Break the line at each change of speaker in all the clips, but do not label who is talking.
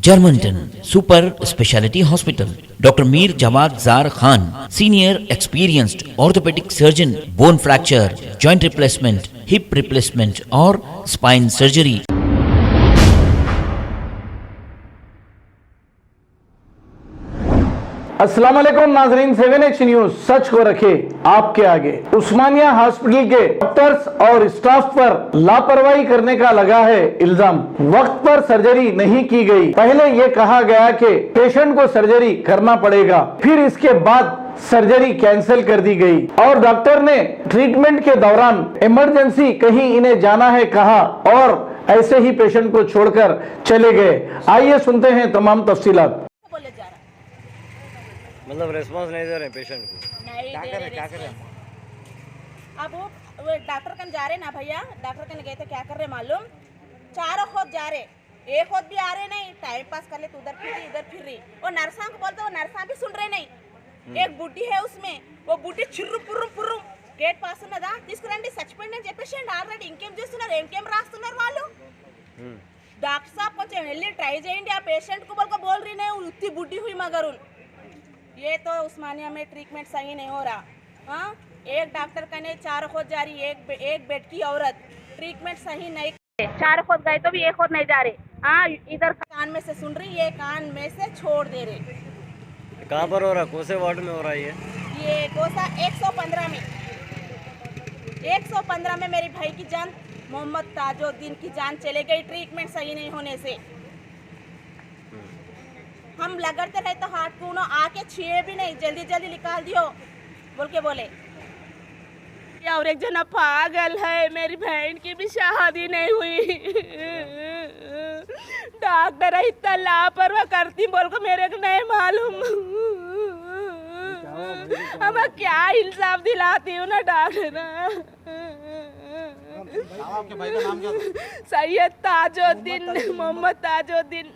Germantown Super Speciality Hospital. Dr. Mir Jawad Zar Khan, senior experienced orthopedic surgeon, bone fracture, joint replacement, hip replacement or spine surgery.
अस्सलाम वालेकुम नाजरीन, 7H news सच को रखे आपके आगे। उस्मानिया hospital के doctors और स्टाफ पर लापरवाही करने का लगा है इल्जाम। वक्त पर सर्जरी नहीं की गई। पहले ये कहा गया कि पेशेंट को सर्जरी करना पड़ेगा, फिर इसके बाद सर्जरी कैंसिल कर दी गई और डॉक्टर ने ट्रीटमेंट के दौरान इमरजेंसी कहीं इन्हें जाना है कहा और ऐसे ही पेशेंट को छोड़कर चले गए। आइए सुनते हैं तमाम तफसीलात।
मतलब रिस्पांस नहीं दे रहे पेशेंट को।
नहीं क्या कर रहे अब वो डॉक्टर कन जा रहे ना भैया, डॉक्टर कन गए थे, क्या कर रहे मालूम, चारों खुद जा रहे, एक खुद भी आ रहे नहीं, टाइम पास कर ले तो उधर फिर रही इधर फिर रही। वो नर्सा को बोलते, वो नर्सा भी सुन रहे नहीं। एक बुड्ढी है उसमें, वो बुड्ढी చిర్రు పుర్రు పుర్రు గేట్ పాస్ ఉన్నదా తీసుకురండి చచ్చిపోయింది అని చెప్పేసి ఆల్రెడీ ఇంకేం చేస్తున్నారు, ఇంకేం రాస్తున్నారు వాళ్ళు। डॉक्टर साहब కొంచెం వెళ్ళి ట్రై చేయండి ఆ పేషెంట్ को बोल रही नहीं, उतनी बुड्ढी हुई मगर ये तो उस्मानिया में ट्रीटमेंट सही नहीं हो रहा। हाँ, एक डॉक्टर कने चार खोद जा रही, एक बेड की औरत, ट्रीटमेंट सही नहीं। चार खोद गए तो भी एक खोद नहीं जा रहे। हाँ, इधर कान में से सुन रही, ये कान में से छोड़ दे रहे।
कहाँ पर हो रहा, कौन से वार्ड में हो रहा है
ये कोसा 115 में। 115 में मेरी भाई की जान, मोहम्मद ताजुद्दीन की जान चले गई ट्रीटमेंट सही नहीं होने से। हम लगते रहे तो हाथ पूनो आके छुए भी नहीं, जल्दी जल्दी निकाल दियो बोल के बोले। और एक जना पागल है, मेरी बहन की भी शादी नहीं हुई। डॉक्टर इतना लापरवाह करती बोल को मेरे को नहीं मालूम। हम क्या इंसाफ दिलाती हूँ ना डॉक्टर।
आपके भाई का नाम क्या था?
सैयद ताजुद्दीन, मोहम्मद ताजुद्दीन।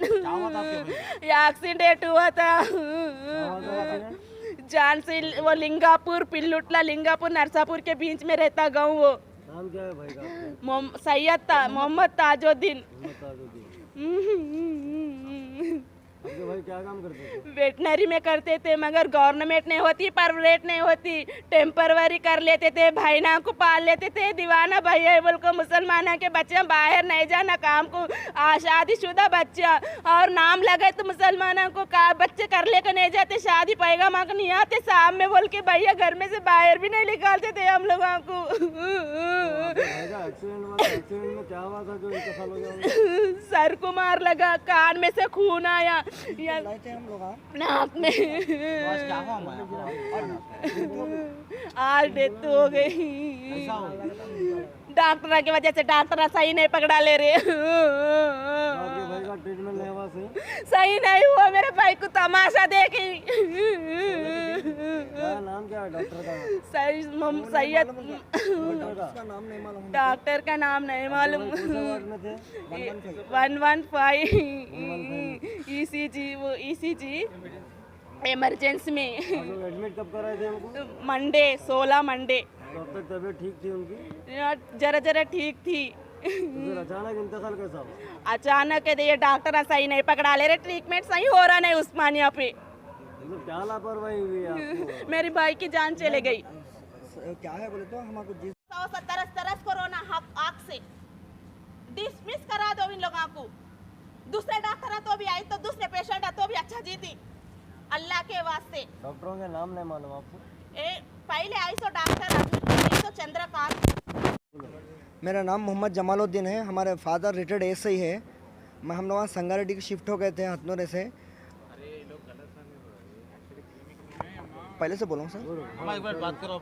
एक्सीडेंट हुआ था जान से, वो लिंगापुर, पिल्लुटला लिंगापुर नरसापुर के बीच में रहता गांव। वो
नाम क्या है भाई का?
सैयद मोहम्मद ताजुद्दीन।
आपके भाई क्या काम करते थे?
वेटनरी में करते थे, मगर गवर्नमेंट नहीं होती, परमानेंट नहीं होती, टेम्परवरी कर लेते थे। भाई ना को पाल लेते थे, दीवाना भाई है बोल को मुसलमाना के बच्चे बाहर नहीं जाना काम को, शादीशुदा बच्चा और नाम लगे तो मुसलमाना को का बच्चे कर लेकर नहीं जाते, शादी पैगाम को नहीं आते साहब में बोल के भैया घर में से बाहर भी नहीं निकालते थे हम लोगों को।
एक्सीडेंट में क्या हुआ था जो इतना साल हो गया?
सर को मार लगा, कान में से खून आया, नाक में आज डेथ हो गई। डॉक्टर की वजह से डॉक्टर सही नहीं पकड़ा ले रहे।
भाई का ट्रीटमेंट नहीं हुआ
सही नहीं हुआ, मेरे भाई को तमाशा देखी।
नाम क्या है डॉक्टर का?
सैयद, डॉक्टर का नाम नहीं मालूम। 115 ECG, वो ECG इमरजेंसी में।
एडमिट कब कराए थे हमको?
Monday, 16 Monday.
तब तक तबीयत ठीक थी उनकी?
जरा जरा ठीक थी।
फिर अचानक इंतकाल कैसा हुआ?
अचानक ये डॉक्टर सही नहीं पकड़ा ले रहे, ट्रीटमेंट सही हो रहा नहीं उस्मानिया पे।
मतलब क्या लापरवाही हुई आपको?
मेरी भाई की जान चले गई।
क्या है बोले तो हमको
170 कोरोना आँख से डिसमिस करा दो इन लोगों को। दूसरे डॉक्टर तो भी आई तो दूसरे पेशेंट तो भी अच्छा जीती, अल्लाह के वास्ते।
डॉक्टरों के नाम नहीं मालूम आपको?
पहले आई तो डॉक्टर तो चंद्रकांत।
मेरा नाम मोहम्मद जमालुद्दीन है। हमारे फादर रिटायर्ड एसआई है। मैं हम लोग वहाँ संगारेड्डी के शिफ्ट हो गए थे हथनोरे से। पहले से बोलो सर।
बात करो।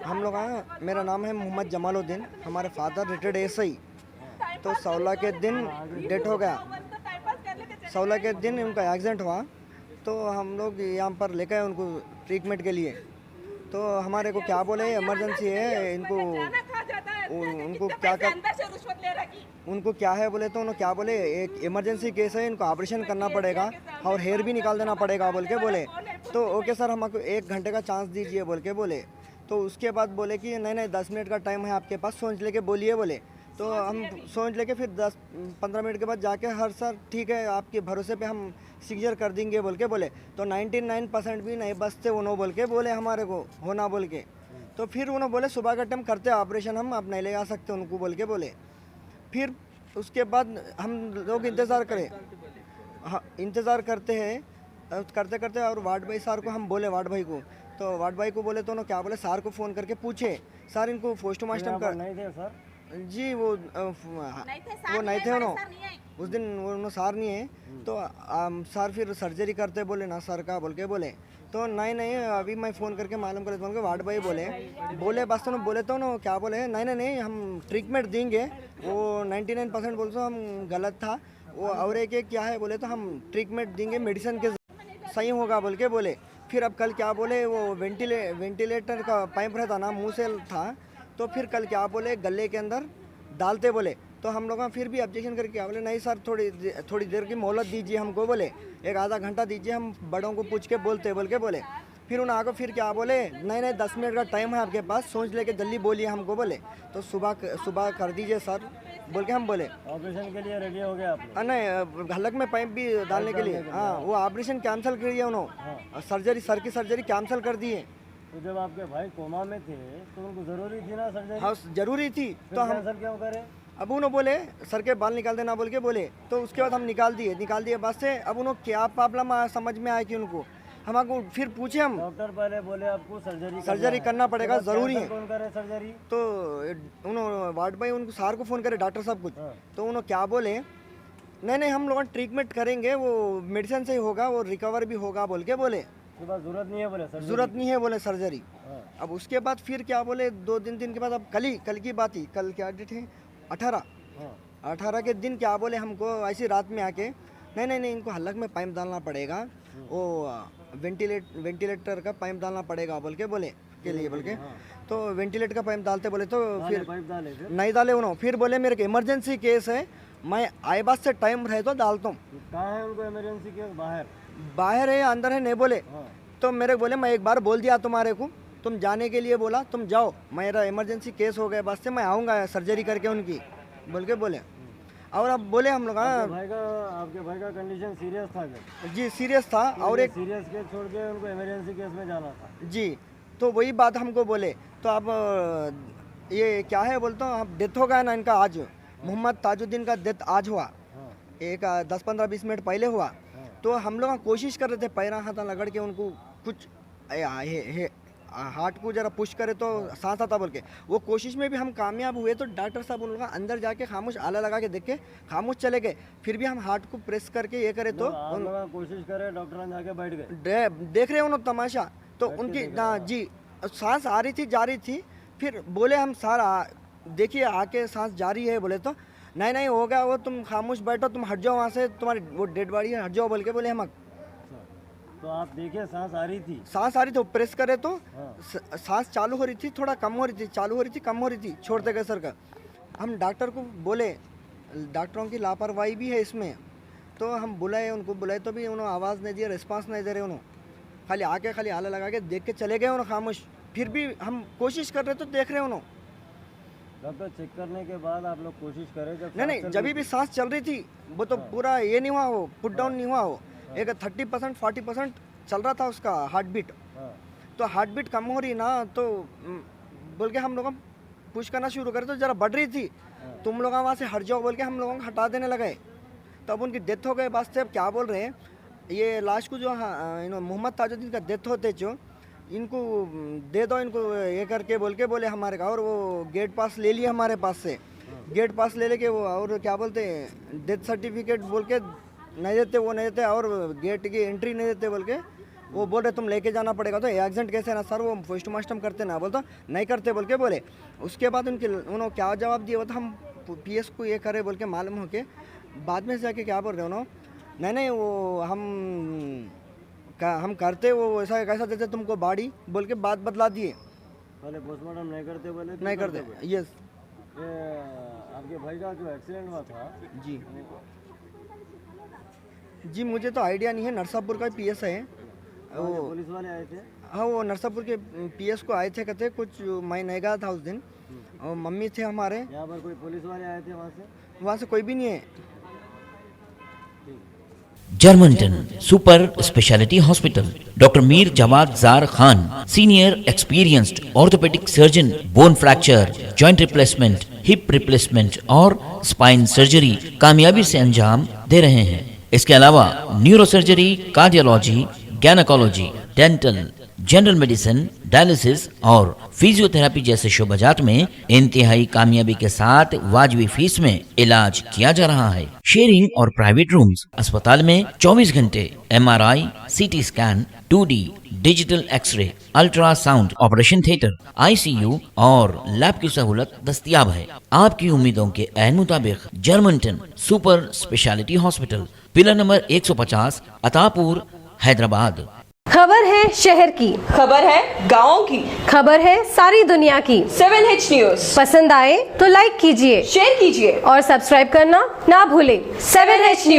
हम लोग मेरा नाम है मोहम्मद जमालुद्दीन। हमारे फादर रिटायर्ड एसआई, तो 16 के दिन डेथ हो गया। 16 के दिन उनका एक्सीडेंट हुआ, तो हम लोग यहाँ पर लेकर आए उनको ट्रीटमेंट के लिए। तो हमारे को क्या बोले, इमरजेंसी है, इनको उनको क्या कर उनको क्या है बोले तो उन्होंने क्या बोले, एक इमरजेंसी केस है, इनको ऑपरेशन करना पड़ेगा और हेयर भी निकाल देना पड़ेगा बोल के बोले। तो ओके सर, हमको 1 घंटे का चांस दीजिए बोल के बोले। तो उसके बाद बोले कि नहीं 10 मिनट का टाइम है आपके पास, सोच लेके बोलिए बोले। तो हम सोच लेके फिर 10-15 मिनट के बाद जाके हर सर ठीक है आपके भरोसे पे हम सीजर कर देंगे बोल के बोले। तो 99% भी नहीं बचते उन्होंने बोल के बोले हमारे को होना बोल के। तो फिर उन्होंने बोले सुबह का टाइम करते ऑपरेशन हम आप नहीं ले आ सकते उनको बोल के बोले। फिर उसके बाद हम लोग इंतज़ार करें, हाँ इंतज़ार करते हैं करते करते और वार्ड भाई सार को हम बोले वार्ड भाई को, तो वार्ड भाई को बोले तो उन्होंने क्या बोले सार को फ़ोन करके पूछे सर इनको पोस्टमार्टम कर
नहीं थे सर?
जी वो नहीं थे उन्होंने उस दिन वो सार नहीं है। तो सर फिर सर्जरी करते बोले ना सर का बोल के बोले। तो नहीं अभी मैं फ़ोन करके मालूम कर बोल के वार्ड भाई बोले बस तो बोले तो ना क्या बोले नहीं हम ट्रीटमेंट देंगे वो 99% बोल तो हम गलत था वो और एक क्या है बोले तो हम ट्रीटमेंट देंगे मेडिसिन के सही होगा बोल के बोले। फिर अब कल क्या बोले वो वेंटिलेटर का पाइप रहता ना मुँह से था, तो फिर कल क्या बोले गले के अंदर डालते बोले। तो हम लोग फिर भी ऑब्जेक्शन करके क्या बोले नहीं सर थोड़ी देर की मोहलत दीजिए हमको बोले, एक आधा घंटा दीजिए हम बड़ों को पूछ के बोलते बोल के बोले। फिर उन्हें आगे फिर क्या बोले नहीं 10 मिनट का टाइम है आपके पास सोच लेके जल्दी बोलिए हमको बोले। तो सुबह कर दीजिए सर बोल के हम बोले।
ऑपरेशन के लिए रेडी हो गए आप लोग?
नहीं हलक में पाइप भी डालने के लिए, हाँ वो ऑपरेशन कैंसिल कर दिया उन्होंने, सर्जरी सर की सर्जरी कैंसिल कर दी है।
तो जब आपके भाई कोमा में थे तो उनको जरूरी थी ना सर्जरी?
हाँ जरूरी थी। तो हम
कैंसिल क्यों करें?
अब उन्होंने बोले सर के बाल निकाल देना बोल के बोले। तो उसके बाद हम निकाल दिए बस से। अब उन्होंने क्या प्रॉब्लम समझ में आया कि उनको हमको फिर पूछे हम
डॉक्टर पहले बोले आपको
सर्जरी करना पड़ेगा जरूरी है।
कौन करे सर्जरी?
तो उन्होंने वार्ड भाई उनको सार को फ़ोन करे डॉक्टर साहब कुछ। तो उन्होंने क्या बोले नहीं हम लोग ट्रीटमेंट करेंगे वो मेडिसिन से ही होगा वो रिकवर भी होगा बोल के बोले।
जरूरत नहीं है बोले सर्जरी?
जरूरत नहीं है बोले सर्जरी। अब उसके बाद फिर क्या बोले 2 दिन के बाद अब कल की बात ही, कल क्या डेट है 18 के दिन क्या बोले हमको ऐसी रात में आके नहीं इनको हलक में पाइप डालना पड़ेगा वो वेंटिलेटर का पाइप डालना पड़ेगा बोल के बोले के लिए बोल के। तो वेंटिलेटर का पाइप डालते बोले तो फिर नहीं डाले उन्होंने। फिर बोले मेरे को इमरजेंसी केस है मैं आए बात से टाइम रहे तो डालता हूँ।
कहाँ है उनको इमरजेंसी केस?
बाहर है अंदर है नहीं बोले। तो मेरे बोले मैं एक बार बोल दिया तुम्हारे को तुम जाने के लिए बोला तुम जाओ मेरा इमरजेंसी केस हो गया बस से मैं आऊँगा सर्जरी करके उनकी बोल के बोले। और अब बोले हम लोग
आपके भाई का कंडीशन सीरियस था क्या?
जी सीरियस था और एक
सीरियस केस छोड़ के उनको इमरजेंसी केस में जाना था
जी। तो वही बात हमको बोले। तो अब ये क्या है बोलता हूँ अब डेथ हो गया ना इनका आज, मोहम्मद ताजुद्दीन का डेथ आज हुआ, एक 10-15-20 मिनट पहले हुआ। तो हम लोग कोशिश कर रहे थे पैरा हाथ लगड़ के उनको कुछ हार्ट को जरा पुश करे तो सांस आता बोल के, वो कोशिश में भी हम कामयाब हुए। तो डॉक्टर साहब उन लोग अंदर जाके खामोश आला लगा के देख के खामोश चले गए। फिर भी हम हार्ट को प्रेस करके ये करे तो
कोशिश करे डॉक्टर जाके बैठ
गए देख रहे उन्होंने तमाशा। तो उनकी जी सांस आ रही थी जा रही थी। फिर बोले हम सारा देखिए आके सांस जारी है बोले तो नहीं हो गया वो तुम खामोश बैठो तुम हट जाओ वहाँ से तुम्हारी वो डेड बॉडी है हट जाओ बोल के बोले हम।
तो आप देखिए सांस आ रही थी
तो प्रेस करे तो सांस चालू हो रही थी थोड़ा कम हो रही थी चालू हो रही थी कम हो रही थी छोड़ते गए सर का। हम डॉक्टर को बोले डॉक्टरों की लापरवाही भी है इसमें। तो हम बुलाए उनको बुलाए तो भी उन्होंने आवाज़ नहीं दिया रिस्पांस नहीं दे रहे उन्होंने खाली आला लगा के देख के चले गए उन्होंने खामोश। फिर भी हम कोशिश कर रहे तो देख रहे उन्होंने।
डॉक्टर चेक करने के बाद आप लोग कोशिश करें जब
नहीं जब भी सांस चल रही थी वो तो पूरा ये नहीं हुआ हो पुट डाउन नहीं हुआ हो, एक 30% 40% चल रहा था उसका हार्ट बीट। तो हार्ट बीट कम हो रही ना तो बोल के हम लोग पुश करना शुरू करे तो ज़रा बढ़ रही थी। तुम लोग वहाँ से हट जाओ बोल के हम लोगों को हटा देने लगे। तब उनकी डेथ हो गए बस से। अब क्या बोल रहे हैं ये लास्ट को जो मोहम्मद ताजुद्दीन का डेथ होते जो इनको दे दो इनको ये करके बोल के बोले हमारे का। और वो गेट पास ले लिया हमारे पास से, गेट पास ले लेके वो और क्या बोलते हैं डेथ सर्टिफिकेट बोल के नहीं देते वो नहीं देते और गेट की एंट्री नहीं देते बोल के वो बोल रहे तुम लेके जाना पड़ेगा। तो एक्सीडेंट कैसे ना सर वो पोस्टमार्टम करते ना बोलते नहीं करते बोल के बोले। उसके बाद उन्होंने क्या जवाब दिया वो तो हम पीएस को ये करे बोल के मालूम हो के बाद में से जाके क्या बोल रहे उन्होंने नहीं वो हम करते वो ऐसा कैसा देते तुमको बाड़ी बोल के बात बदला दिए।
पहले पोस्टमार्टम नहीं करते बोले
नहीं करते यस।
आपके भाई का जो एक्सीडेंट हुआ था
जी मुझे तो आइडिया नहीं है। नरसापुर का पीएस है वो
पुलिस वाले आए थे।
हाँ वो नरसापुर के पीएस को आए थे, कहते कुछ मैं नहीं गया था उस दिन, और मम्मी थे हमारे।
यहाँ पर कोई पुलिस वाले आए थे
वहाँ से कोई भी नहीं है।
जर्मनटन super speciality hospital, doctor Mir Jamat Jar Khan, senior experienced orthopaedic surgeon, bone fracture, joint replacement, hip replacement और स्पाइन सर्जरी कामयाबी से अंजाम दे रहे हैं। इसके अलावा neuro surgery, cardiology, gynaecology, dental, general medicine, dialysis और फिजियोथेरेपी जैसे शोबाजात में इंतहाई कामयाबी के साथ वाजबी फीस में इलाज किया जा रहा है। शेयरिंग और प्राइवेट रूम्स, अस्पताल में 24 घंटे MRI, CT scan, 2D digital x-ray, ultrasound, operation theatre, ICU और लैब की सहूलत दस्तयाब है। आपकी उम्मीदों के ऐन मुताबिक Germanten super speciality hospital, pillar number 150, Attapur, Hyderabad.
खबर है शहर की,
खबर है गाँव की,
खबर है सारी दुनिया की।
7H न्यूज
पसंद आए तो लाइक कीजिए,
शेयर कीजिए
और सब्सक्राइब करना ना भूलें।
7H news.